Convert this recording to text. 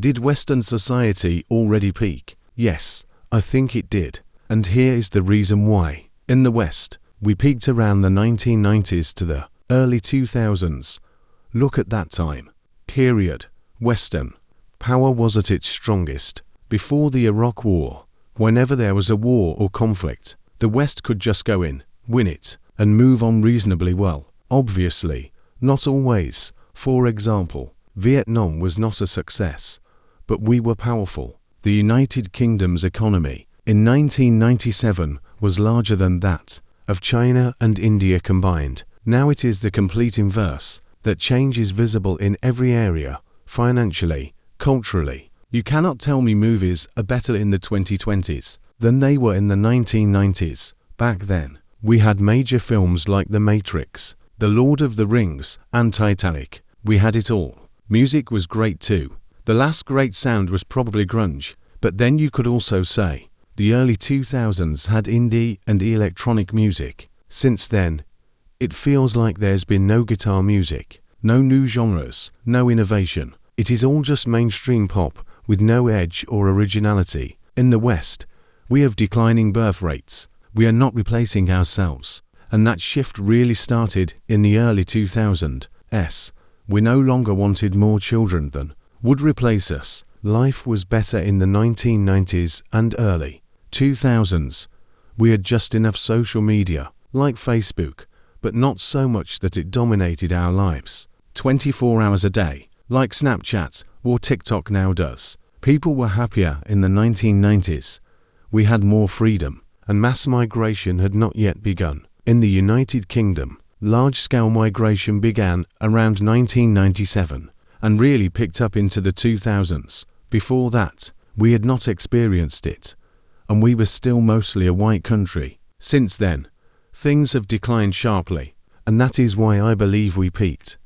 Did Western society already peak? Yes, I think it did. And here is the reason why. In the West, we peaked around the 1990s to the early 2000s. Look at that time. Period. Western power was at its strongest. Before the Iraq War, whenever there was a war or conflict, the West could just go in, win it, and move on reasonably well. Obviously, not always. For example, Vietnam was not a success, but we were powerful. The United Kingdom's economy in 1997 was larger than that of China and India combined. Now it is the complete inverse, that change is visible in every area, financially, culturally. You cannot tell me movies are better in the 2020s than they were in the 1990s. Back then, we had major films like The Matrix, The Lord of the Rings, and Titanic. We had it all. Music was great too. The last great sound was probably grunge, but then you could also say the early 2000s had indie and electronic music. Since then, it feels like there's been no guitar music, no new genres, no innovation. It is all just mainstream pop with no edge or originality. In the West, we have declining birth rates. We are not replacing ourselves. And that shift really started in the early 2000s. We no longer wanted more children than would replace us. Life was better in the 1990s and early 2000s. We had just enough social media, like Facebook, but not so much that it dominated our lives 24 hours a day, like Snapchat or TikTok now does. People were happier in the 1990s. We had more freedom, and mass migration had not yet begun. In the United Kingdom, large-scale migration began around 1997 and really picked up into the 2000s. Before that, we had not experienced it, and we were still mostly a white country. Since then, things have declined sharply, and that is why I believe we peaked.